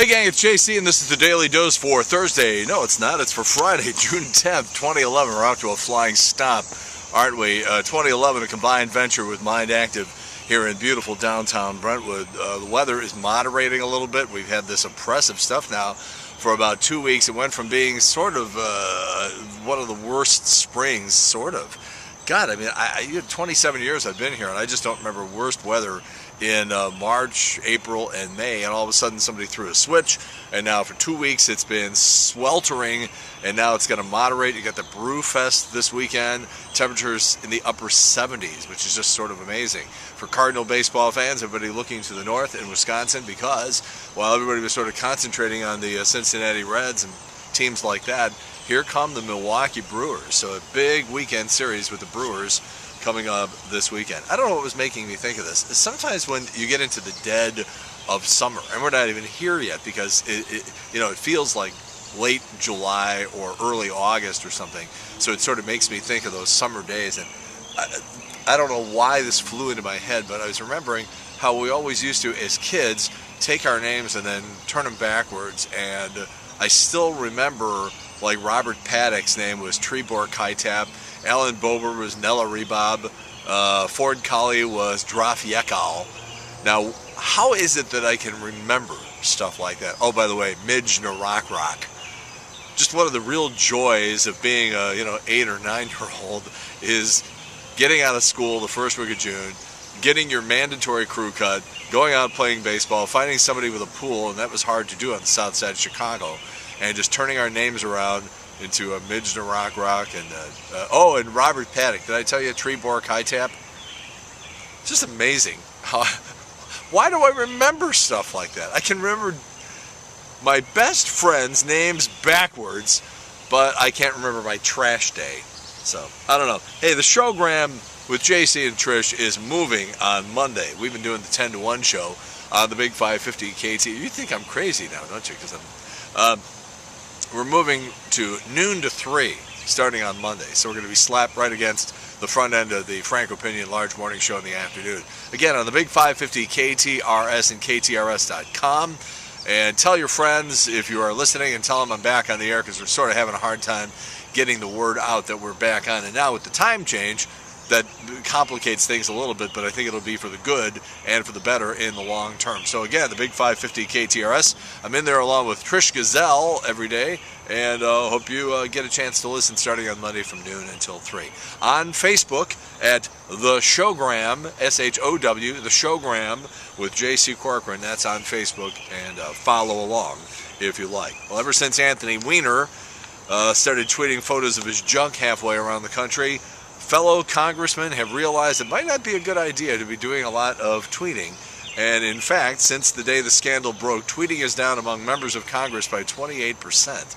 Hey gang, it's JC and this is the Daily Dose for Thursday. No, it's not. It's for Friday, June 10th, 2011. We're off to a flying stop, aren't we? 2011, a combined venture with Mind Active here in beautiful downtown Brentwood. The weather is moderating a little bit. We've had this oppressive stuff now for about 2 weeks. It went from being sort of one of the worst springs, sort of. God, I mean, 27 years I've been here, and I just don't remember worst weather in March, April, and May, and all of a sudden somebody threw a switch, and now for 2 weeks it's been sweltering, and now it's going to moderate. You got the Brew Fest this weekend, temperatures in the upper 70s, which is just sort of amazing. For Cardinal baseball fans, everybody looking to the north in Wisconsin, because while everybody was sort of concentrating on the Cincinnati Reds and teams like that, here come the Milwaukee Brewers. So a big weekend series with the Brewers coming up this weekend. I don't know what was making me think of this. Sometimes when you get into the dead of summer, and we're not even here yet because it feels like late July or early August or something. So it sort of makes me think of those summer days. And I don't know why this flew into my head, but I was remembering how we always used to, as kids, take our names and then turn them backwards. And I still remember, like, Robert Paddock's name was Trebor Kaitap, Alan Bober was Nella Rebab, Ford Collie was Draf Yekal. Now, how is it that I can remember stuff like that? Oh, by the way, Midge Narak. Just one of the real joys of being a 8 or 9 year old is getting out of school the first week of June, getting your mandatory crew cut, going out playing baseball, finding somebody with a pool, and that was hard to do on the south side of Chicago, and just turning our names around into a Midge Narak and and Robert Paddock. Did I tell you Trebor Kaitap? It's just amazing. Why do I remember stuff like that? I can remember my best friends' names backwards, but I can't remember my trash day. So, I don't know. Hey, the Showgram with JC and Trish is moving on Monday. We've been doing the 10 to 1 show on the Big 550 KT. You think I'm crazy now, don't you? Because we're moving to noon to 3 starting on Monday. So we're going to be slapped right against the front end of the Frank Opinion Large Morning Show in the afternoon. Again, on the Big 550 KTRS and KTRS.com. And tell your friends if you are listening, and tell them I'm back on the air, because we're sort of having a hard time getting the word out that we're back on. And now with the time change, that complicates things a little bit, but I think it'll be for the good and for the better in the long term. So again, the Big 550 KTRS, I'm in there along with Trish Gazelle every day, and hope you get a chance to listen starting on Monday from noon until 3. On Facebook at The Showgram, SHOW, The Showgram with JC Corcoran. That's on Facebook, and follow along if you like. Well, ever since Anthony Weiner started tweeting photos of his junk halfway around the country, fellow congressmen have realized it might not be a good idea to be doing a lot of tweeting. And in fact, since the day the scandal broke, tweeting is down among members of Congress by 28%.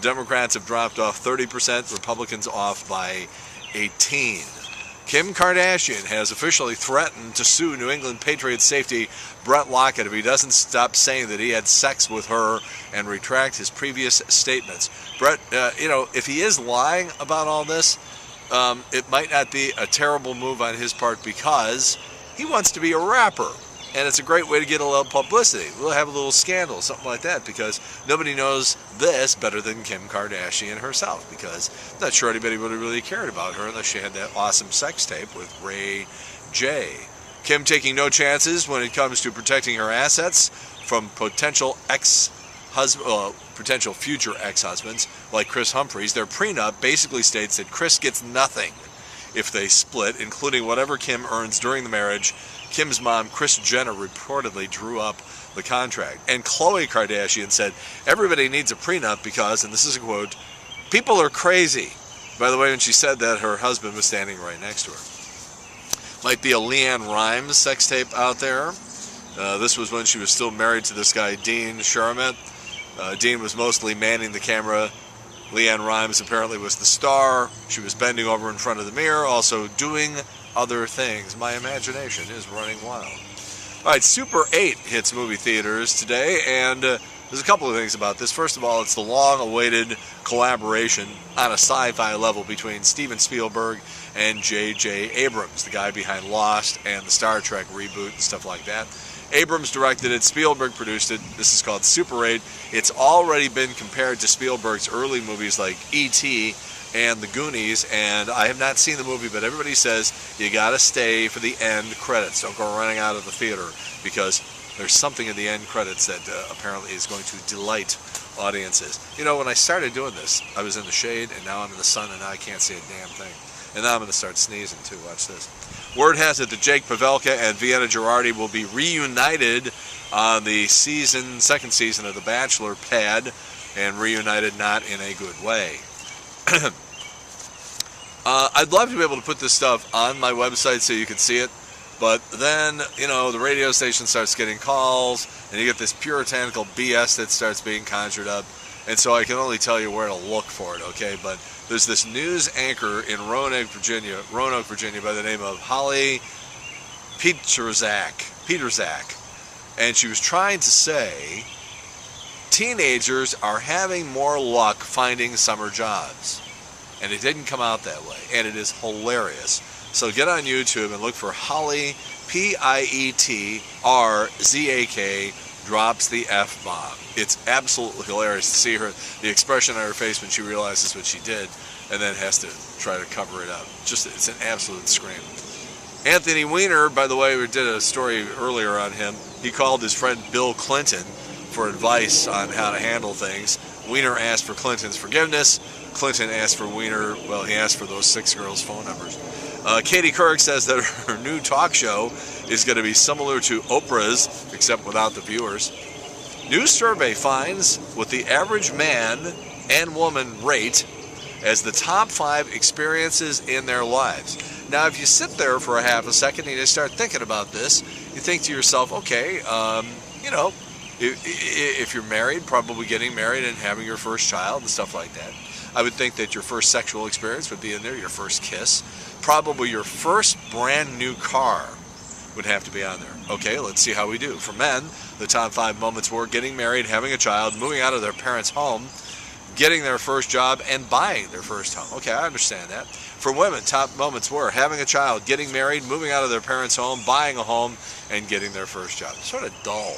Democrats have dropped off 30%, Republicans off by 18%. Kim Kardashian has officially threatened to sue New England Patriots safety Brett Lockett if he doesn't stop saying that he had sex with her and retract his previous statements. Brett, if he is lying about all this, it might not be a terrible move on his part, because he wants to be a rapper, and it's a great way to get a little publicity. We'll have a little scandal, something like that, because nobody knows this better than Kim Kardashian herself, because I'm not sure anybody would have really cared about her unless she had that awesome sex tape with Ray J. Kim taking no chances when it comes to protecting her assets from potential future ex-husbands like Chris Humphries. Their prenup basically states that Chris gets nothing if they split, including whatever Kim earns during the marriage. Kim's mom, Kris Jenner, reportedly drew up the contract. And Khloe Kardashian said, everybody needs a prenup because, and this is a quote, people are crazy. By the way, when she said that, her husband was standing right next to her. Might be a LeAnn Rimes sex tape out there. This was when she was still married to this guy, Dean Sharmat. Dean was mostly manning the camera. LeAnn Rimes apparently was the star. She was bending over in front of the mirror, also doing other things. My imagination is running wild. All right, Super 8 hits movie theaters today, and there's a couple of things about this. First of all, it's the long-awaited collaboration on a sci-fi level between Steven Spielberg and J.J. Abrams, the guy behind Lost and the Star Trek reboot and stuff like that. Abrams directed it, Spielberg produced it. This is called Super 8. It's already been compared to Spielberg's early movies like E.T. and The Goonies, and I have not seen the movie, but everybody says you gotta stay for the end credits. Don't go running out of the theater, because there's something in the end credits that apparently is going to delight audiences. You know, when I started doing this, I was in the shade, and now I'm in the sun, and now I can't see a damn thing. And now I'm going to start sneezing, too. Watch this. Word has it that Jake Pavelka and Vienna Girardi will be reunited on the second season of The Bachelor pad, and reunited not in a good way. I'd love to be able to put this stuff on my website so you can see it, but then, you know, the radio station starts getting calls, and you get this puritanical BS that starts being conjured up, and so I can only tell you where to look for it, okay? But there's this news anchor in Roanoke, Virginia, by the name of Holly Peterzak, and she was trying to say teenagers are having more luck finding summer jobs. And it didn't come out that way, and it is hilarious. So get on YouTube and look for Holly, P-I-E-T-R-Z-A-K, drops the F-bomb. It's absolutely hilarious to see her, the expression on her face when she realizes what she did, and then has to try to cover it up. Just, it's an absolute scream. Anthony Weiner, by the way, we did a story earlier on him. He called his friend Bill Clinton for advice on how to handle things. Weiner asked for Clinton's forgiveness. Clinton asked for Weiner, well, he asked for those 6 girls' phone numbers. Katie Couric says that her new talk show is going to be similar to Oprah's, except without the viewers. New survey finds what the average man and woman rate as the top 5 experiences in their lives. Now, if you sit there for a half a second and you start thinking about this, you think to yourself, okay, you know, if you're married, probably getting married and having your first child and stuff like that. I would think that your first sexual experience would be in there, your first kiss. Probably your first brand new car would have to be on there. Okay, let's see how we do. For men, the top 5 moments were getting married, having a child, moving out of their parents' home, getting their first job, and buying their first home. Okay, I understand that. For women, top moments were having a child, getting married, moving out of their parents' home, buying a home, and getting their first job. Sort of dull.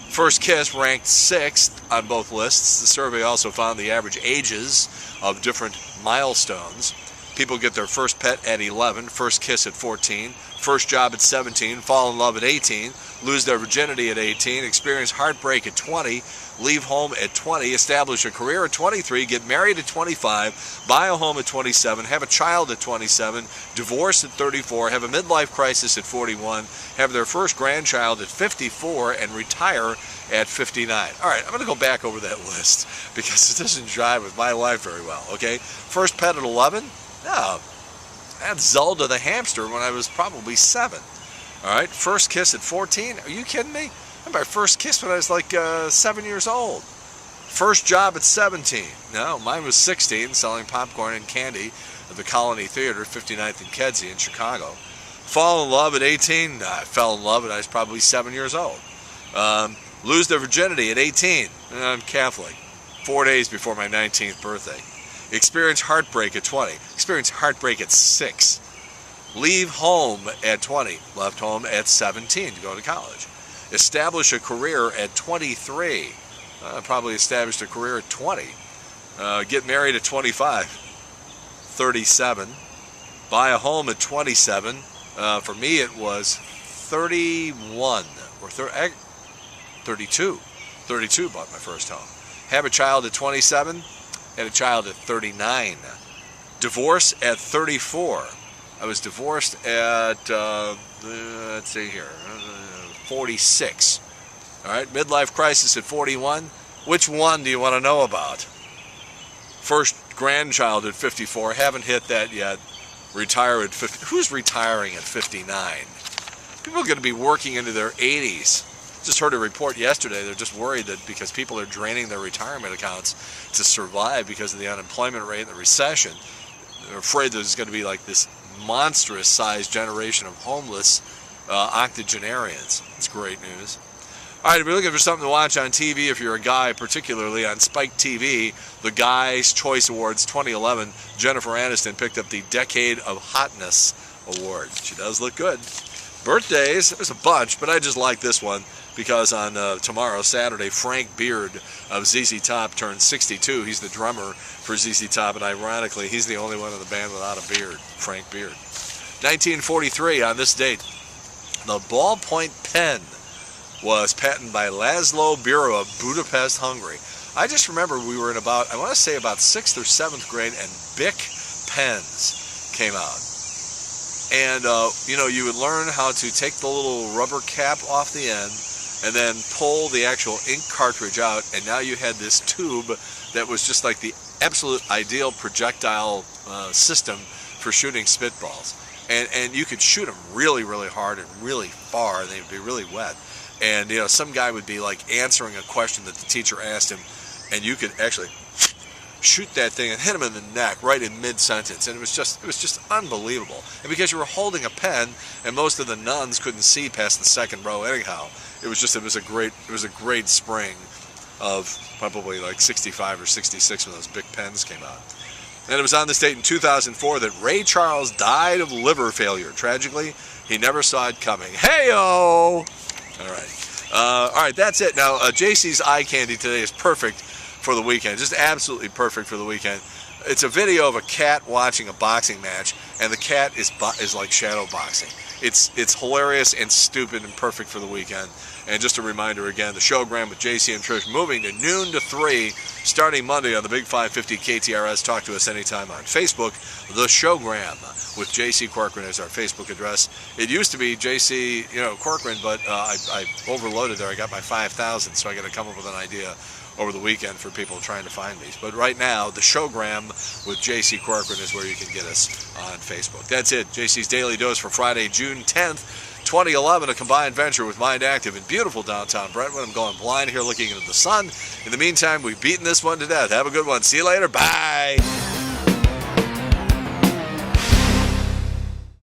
First kiss ranked 6th on both lists. The survey also found the average ages of different milestones. People get their first pet at 11, first kiss at 14, first job at 17, fall in love at 18, lose their virginity at 18, experience heartbreak at 20, leave home at 20, establish a career at 23, get married at 25, buy a home at 27, have a child at 27, divorce at 34, have a midlife crisis at 41, have their first grandchild at 54, and retire at 59. All right, I'm going to go back over that list because it doesn't jive with my life very well, okay? First pet at 11? No, that's Zelda the hamster when I was probably 7. All right, first kiss at 14? Are you kidding me? I had my first kiss when I was like 7 years old. First job at 17. No, mine was 16, selling popcorn and candy at the Colony Theater, 59th and Kedzie in Chicago. Fall in love at 18? No, I fell in love when I was probably 7 years old. Lose their virginity at 18. I'm Catholic. 4 days before my 19th birthday. Experience heartbreak at 20. Experience heartbreak at 6. Leave home at 20. Left home at 17 to go to college. Establish a career at 23. Probably established a career at 20. Get married at 25. 37. Buy a home at 27. For me, it was 31 or 32. 32 bought my first home. Have a child at 27. Had a child at 39. Divorce at 34. I was divorced at, let's see here, 46. All right, midlife crisis at 41. Which one do you want to know about? First grandchild at 54. Haven't hit that yet. Retire at 50. Who's retiring at 59? People are going to be working into their 80s. Just heard a report yesterday. They're just worried that because people are draining their retirement accounts to survive because of the unemployment rate and the recession, they're afraid there's going to be like this monstrous sized generation of homeless octogenarians. It's great news. All right, if you're looking for something to watch on TV, if you're a guy, particularly on Spike TV, the Guys' Choice Awards 2011, Jennifer Aniston picked up the Decade of Hotness Award. She does look good. Birthdays, there's a bunch, but I just like this one because on tomorrow, Saturday, Frank Beard of ZZ Top turns 62. He's the drummer for ZZ Top, and ironically, he's the only one in the band without a beard, Frank Beard. 1943, on this date, the ballpoint pen was patented by Laszlo Biro of Budapest, Hungary. I just remember we were in about, I want to say about 6th or 7th grade, and Bic pens came out. And, you know, you would learn how to take the little rubber cap off the end and then pull the actual ink cartridge out, and now you had this tube that was just like the absolute ideal projectile system for shooting spitballs. And you could shoot them really, really hard and really far, and they would be really wet. And, you know, some guy would be like answering a question that the teacher asked him, and you could actually shoot that thing and hit him in the neck right in mid-sentence, and it was just unbelievable. And because you were holding a pen, and most of the nuns couldn't see past the second row anyhow, it was a great spring of probably like 65 or 66 when those Bic pens came out. And it was on this date in 2004 that Ray Charles died of liver failure. Tragically, he never saw it coming. Hey-o! All right, that's it. Now, JC's eye candy today is perfect for the weekend, just absolutely perfect for the weekend. It's a video of a cat watching a boxing match, and the cat is like shadow boxing. It's hilarious and stupid and perfect for the weekend. And just a reminder again, the Showgram with JC and Trish moving to noon to 3, starting Monday on the Big 550 KTRS. Talk to us anytime on Facebook. The Showgram with JC Corcoran is our Facebook address. It used to be JC, Corcoran, but I overloaded there. I got my 5,000, so I got to come up with an idea over the weekend for people trying to find me. But right now, the Showgram with JC Corcoran is where you can get us on Facebook. That's it. JC's Daily Dose for Friday, June 10th. 2011, a combined venture with Mind Active in beautiful downtown Brentwood. I'm going blind here looking into the sun. In the meantime, we've beaten this one to death. Have a good one. See you later. Bye.